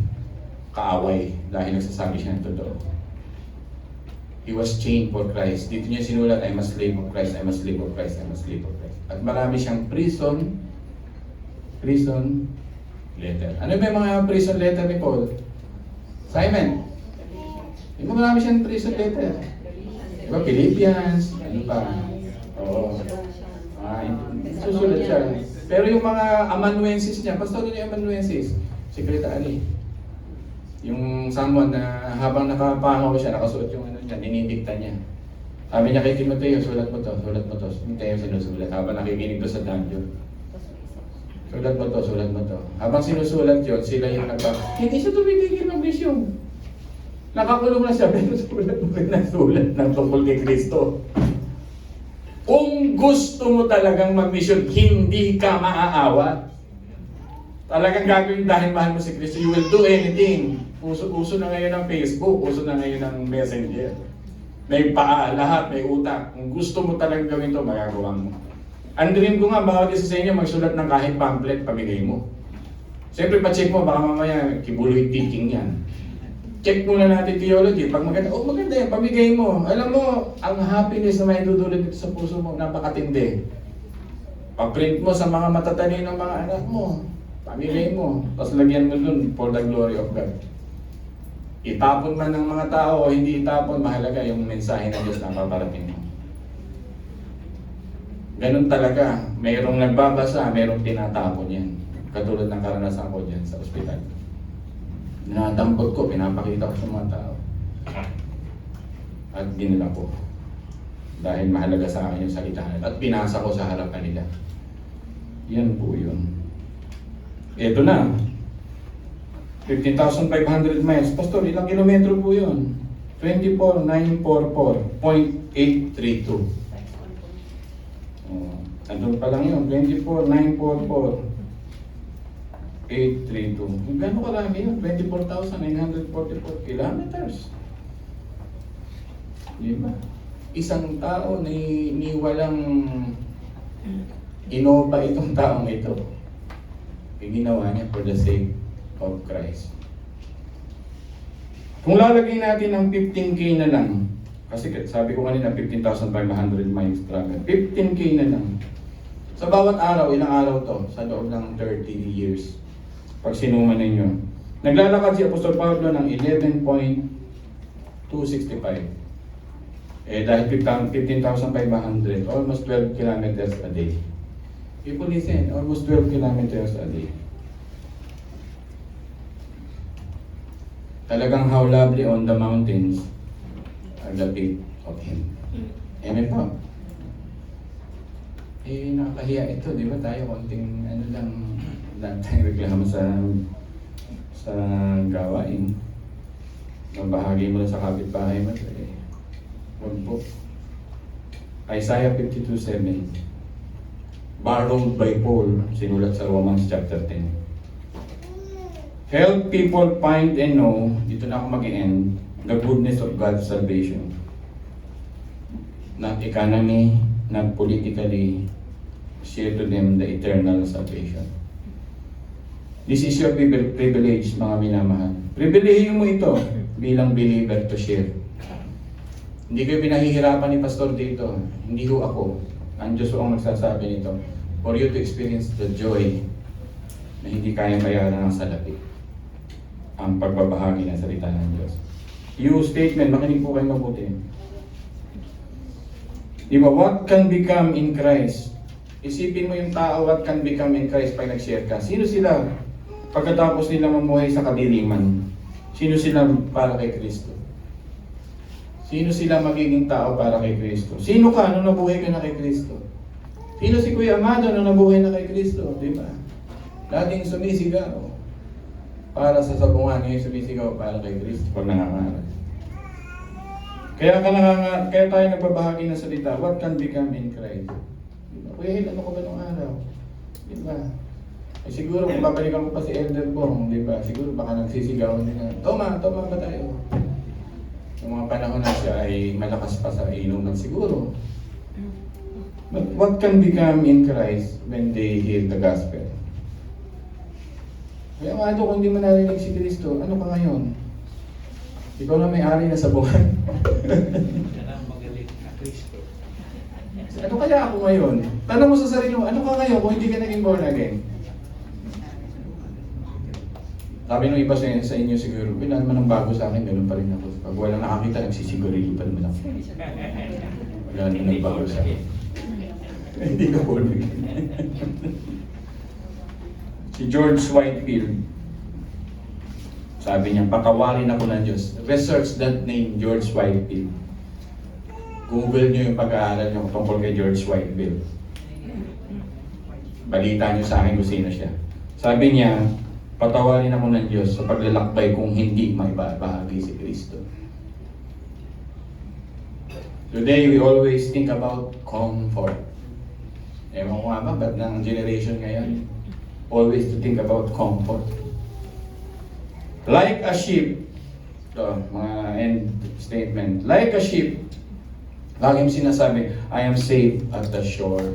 kaaway, dahil nagsasabi siya ng totoo. He was chained for Christ. Dito niya sinulat, I'm a slave of Christ, I'm a slave of Christ, I'm a slave of Christ. At marami siyang prison letter. Ano ba yung mga prison letter ni Paul? Simon? Yung marami siyang prison letter. Diba, Philippians, ano pa? Oo. Susulat siya. Pero yung mga amanuensis niya, pastor niya yung amanuensis, secretary. Yung someone na habang nakapangaw siya, nakasuot yung ano niya, ninidikta niya. Sabi niya kay Timoteo, sulat mo to. Timoteo sinusulat habang nakikinig to sa dungeon. Sulat mo to. Habang sinusulat yun, sila yung hindi siya tumitigil ng vision. Nakakulong na siya, pero sulat mo rin ng sulat ng tungkol kay Kristo. Kung gusto mo talagang mag-mission, hindi ka maaawat. Talagang gagawin dahil mahal mo si Kristo, you will do anything. Uso na ngayon ng Facebook, uso na ngayon ng Messenger. May paa, lahat, may utak. Kung gusto mo talagang gawin to, magagawa mo. Ang dream ko nga, bawat isa sa inyo magsulat ng kahit pamphlet, pamigay mo. Siyempre, pa-check mo, baka mamaya, kibuloy thinking yan. Check muna natin theology. Pag maganda, maganda yan, pamigay mo. Alam mo, ang happiness na may dudulot dito sa puso mo, napakatindi. Pa-print mo sa mga matatanin ng mga anak mo. Pamigay mo. Tapos lagyan mo dun for the glory of God. Itapon man ng mga tao o hindi itapon, mahalaga yung mensahe ng Diyos na paparating mo. Ganun talaga. Mayroong nagbabasa, mayroong tinatapon yan. Katulad ng karanasan ko dyan sa ospital. Dinadampot ko, pinapakita ko sa mga tao. At dinila ko. Dahil mahalaga sa akin yung salita. At pinasa ko sa harapan nila. Yan po yun. Ito na. 15,500 miles. Pastor, ilang kilometro po yun? 24,944.832. Andun pa lang yun. 24,944.832. Gano'n karami yun? 24,944 kilometers. Di ba? Isang tao ni walang Inoba itong taong ito. Ginawa niya for the sake of Christ. Kung lalagay natin ng 15K na lang, kasi sabi ko kanina 15,500 miles travel, 15K na lang. Sa bawat araw, ilang araw to? Sa loob ng 30 years. Pag sinuman ninyo. Naglalakad si Apostol Pablo ng 11.265. Dahil 15,500, almost 12 kilometers a day. People listen, almost 12 kilometers a day. Talagang how lovely on the mountains are the feet of Him. Amen po. Nakakahiya ito, di ba tayo? Konting lang tayong reklamo sa gawain. Mabahagi mo lang sa kapitbahay mo. Huwag po. Isaiah 52:7. Borrowed by Paul, sinulat sa Romans chapter 10. Help people find and know, dito na ako mag-end, the goodness of God's salvation. Not economy, not politically, share to them the eternal salvation. This is your privilege, mga minamahal. Pribilehiyo mo ito bilang believer to share. Hindi ko pinahihirapan ni Pastor dito. Hindi ho ako. Ang Diyos ho ang magsasabi nito. For you to experience the joy na hindi kayang bayaran ng salapi. Ang pagbabahagi ng salita ng Diyos. Yung statement, makinig po kayo mabuti. Di ba, what can become in Christ? Isipin mo yung tao, what can become in Christ pag nag-share ka. Sino sila pagkatapos nila mamuhay sa kadiliman? Sino sila para kay Kristo? Sino sila magiging tao para kay Kristo? Sino ka nung nabuhay ka na kay Kristo? Sino si Kuya Amado nung nabuhay na kay Kristo? Di ba? Laging sumisigaw. Para sa sabungan ngayon sumisigaw para kay Kristo pag nangangarap. Kaya tayo nagbabahagi ng salita, what can become in Christ? Diba? Kuya Hil, ano ko ba nung araw? Diba? Siguro kung babalikan ko pa si Elder Bong, diba? Siguro baka nagsisigaw nila. Toma ba tayo? Yung mga panahon na siya ay malakas pa sa inuman siguro. But what can become in Christ when they hear the gospel? Kaya nga kung hindi mo narinig si Kristo, ano ka ngayon? Ikaw na may-ari na sa buhay. Magaling na Kristo. Ano kaya ako ngayon? Tanong mo sa sarili mo, ano ka ngayon kung hindi ka naging born again? Sabi nung iba sa inyo siguro, wala naman ang bago sa akin, ganun pa rin ako. Pag walang nakakita, nagsisigurili pa naman ako. Wala naman ang bago sa akin. Hindi ka born again. Si George Whitefield, sabi niya, patawarin ako ng Diyos. Research that name, George Whitefield. Google niyo yung pag-aaral niyo tungkol kay George Whitefield. Balita niyo sa akin kung sino siya. Sabi niya, patawarin ako ng Diyos sa paglalakbay kung hindi maibahagi si Kristo. Today, we always think about comfort. Ewan ko nga ba, ba't ng generation ngayon? Always to think about comfort. Like a sheep, mga end statement. Like a sheep, laging sinasabi, I am safe at the shore.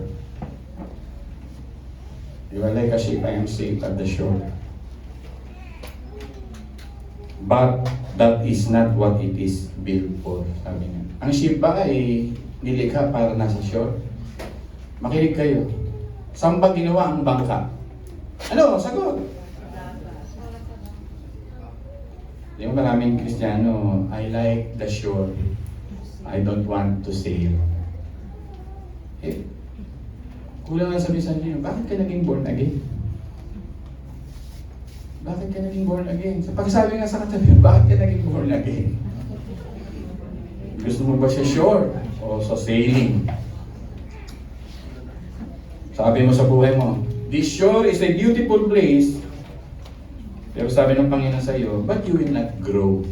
You are like a sheep, I am safe at the shore. But that is not what it is built for, sabi niya. Ang sheep ba ay nilikha para nasa shore? Makinig kayo. Saan ba ginawa ang bangka? Ano? Sagot! Di ba maraming Kristiyano, I like the shore. I don't want to sail. Kulang lang sabihin sa inyo, bakit ka naging born again? Bakit ka naging born again? Sa pagsabi nga sa katabi, bakit ka naging born again? Gusto mo ba sa shore o sa sailing? Sabi mo sa buhay mo, this shore is a beautiful place. Pero sabi ng Panginoon sa iyo, but you will not grow.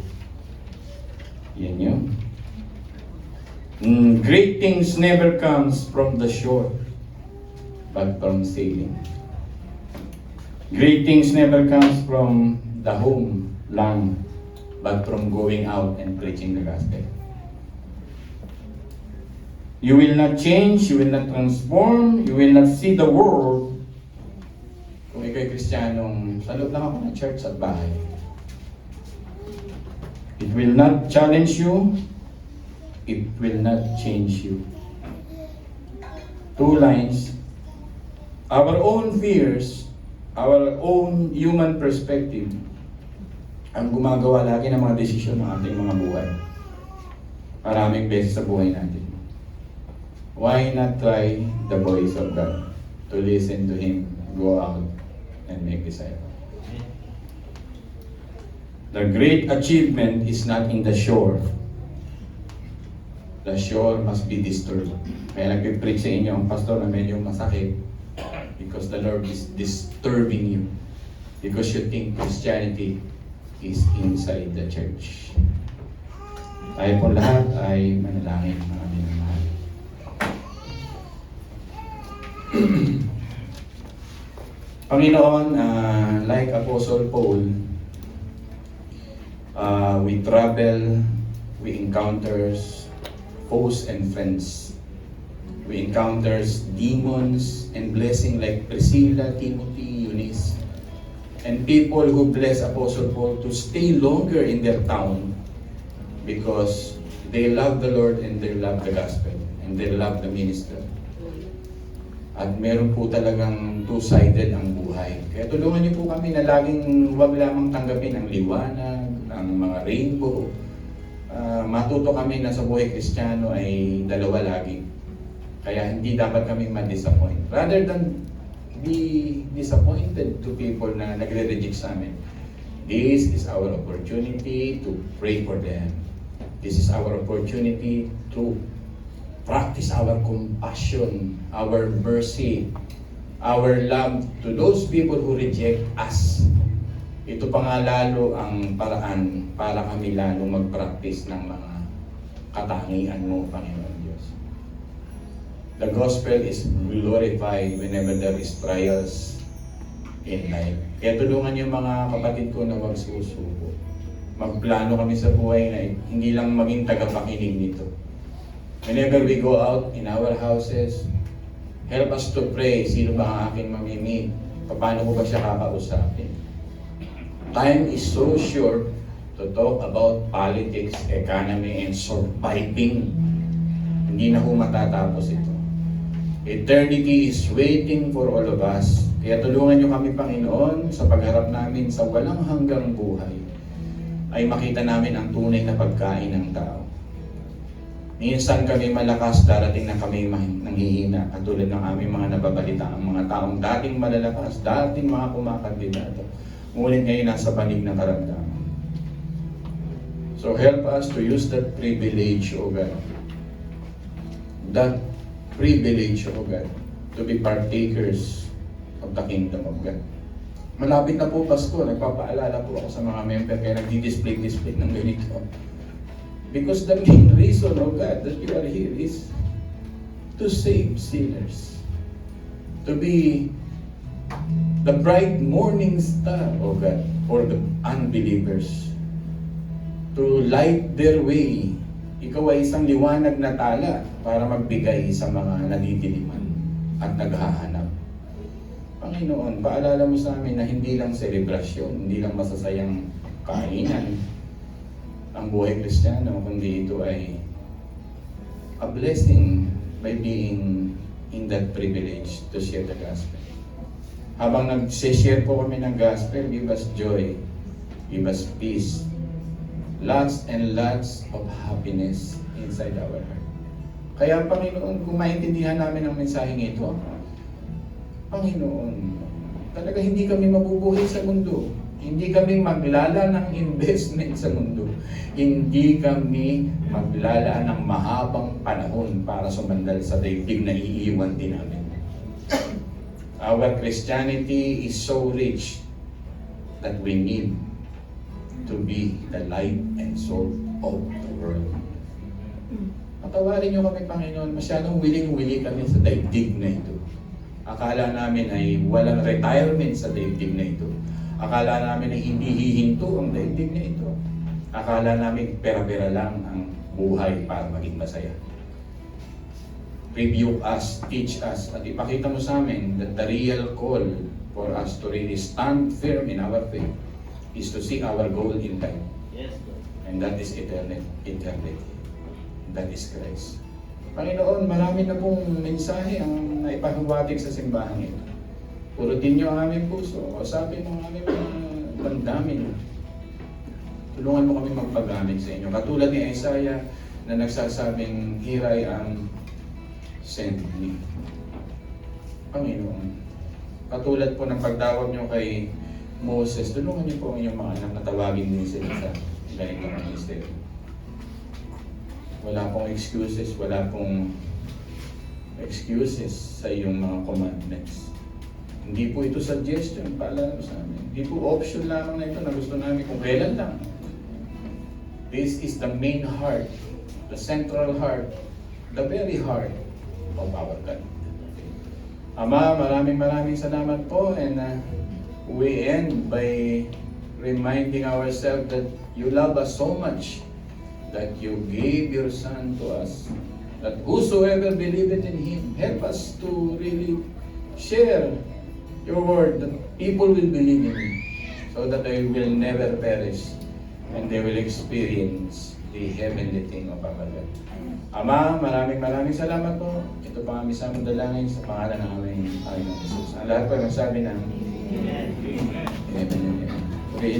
Yan yun. Great things never comes from the shore, but from sailing. Great things never comes from the home lang, but from going out and preaching the gospel. You will not change, you will not transform, you will not see the world kung ikaw'y Kristiyanong sa loob lang ako ng church at bahay. It will not challenge you, it will not change you. Two lines. Our own fears, our own human perspective, ang gumagawa lagi ng mga desisyon ng ating mga buhay. Maraming beses sa buhay natin. Why not try the voice of God? To listen to Him, go out, and make disciples. The great achievement is not in the shore. The shore must be disturbed. Kaya nag-preach sa inyo ang pastor na medyo masakit because the Lord is disturbing you. Because you think Christianity is inside the church. Tayo po lahat ay manalangin, mga minamahal. Panginoon, like Apostle Paul, we travel, we encounters foes and friends. We encounters demons and blessing like Priscilla, Timothy, Eunice, and people who bless Apostle Paul to stay longer in their town because they love the Lord and they love the gospel and they love the minister. At meron po talagang two-sided ang buhay. Kaya tulungan niyo po kami na laging huwag lamang tanggapin ang liwanag, ang mga rainbow. Matuto kami na sa buhay Kristiyano ay dalawa lagi. Kaya hindi dapat kami ma-disappoint. Rather than be disappointed to people na nagre-reject sa amin, this is our opportunity to pray for them. This is our opportunity to practice our compassion, our mercy, our love to those people who reject us. Ito pa nga lalo ang paraan para kami lalo mag-practice ng mga katangian mo, Panginoon Diyos. The gospel is glorified whenever there is trials in life. Kaya tulungan yung mga kapatid ko na huwag susuko. Magplano kami sa buhay na hindi lang maging tagapakinig nito. Whenever we go out in our houses, help us to pray. Sino ba ang aking mamimit? Paano ko ba siya kakausapin? Time is so short to talk about politics, economy, and surviving. Hindi na ho matatapos ito. Eternity is waiting for all of us. Kaya tulungan niyo kami, Panginoon, sa pagharap namin sa walang hanggang buhay, ay makita namin ang tunay na pagkain ng tao. Minsan kami malakas, darating na kami nanghihina, katulad ng aming mga nababalita, ang mga taong dating malalakas, dating mga kumakandidato, ngunit ngayon nasa panig ng karamdaman. So help us to use that privilege, O God. That privilege, O God, to be partakers of the kingdom of God. Malapit na po Pasko, nagpapaalala po ako sa mga member kaya nagdi-display ng ganito. Because the main reason, oh God, that you are here is to save sinners. To be the bright morning star, oh God, for the unbelievers. To light their way. Ikaw ay isang liwanag na tala para magbigay sa mga nadidiliman at naghahanap. Panginoon, paalala mo sa amin na hindi lang selebrasyon, hindi lang masasayang kainan ang buhay Kristiyano, kundi ito ay a blessing by being in that privilege to share the gospel. Habang nag-share po kami ng gospel, give us joy, give us peace, lots and lots of happiness inside our heart. Kaya Panginoon, kung maintindihan namin ang mensaheng ito, Panginoon, talaga hindi kami mabubuhay sa mundo. Hindi kami maglala ng investment sa mundo. Hindi kami maglala ng mahabang panahon para sumandal sa daigdig na iiwan din namin. Our Christianity is so rich that we need to be the light and salt of the world. Patawarin niyo kami, Panginoon, masyadong willing-willing kami sa daigdig na ito. Akala namin ay walang retirement sa daigdig na ito. Akala namin ay hindi hihinto ang daigdig na ito. Akala namin pera-pera lang ang buhay para maging masaya. rebuke us, teach us, at ipakita mo sa amin that the real call for us to really stand firm in our faith is to see our goal in life. Yes, Lord. And that is eternity. That is Christ. Panginoon, marami na pong mensahe ang naipahiwatig sa simbahan ito. Purutin niyo ang aming puso. O sabi mo ang aming mga damdamin. Tulungan mo kami magpagamit sa inyo. Katulad ni Isaiah na nagsasabing, "Here I am, send me." Panginoon, katulad po ng pagtawag niyo kay Moses, tulungan niyo po ang inyong mga anak na tawagin din sila sa ganitong ministeryo. Wala pong excuses sa iyong mga commandments. Hindi po ito suggestion, paalala ko sa amin. Hindi po option lamang na ito na gusto namin kung kailan lang. This is the main heart, the central heart, the very heart of our God. Ama, maraming salamat po, and we end by reminding ourselves that you love us so much that you gave your Son to us, that whosoever believeth in Him, help us to really share your word, that people will believe in Him, so that they will never perish and they will experience the heavenly thing of our God. Ama, maraming salamat po. Ito pa kami sa dalangin sa pangalan ng aming Panginoong Jesus. Ang lahat po ay magsabi ng Amen. Amen. Okay,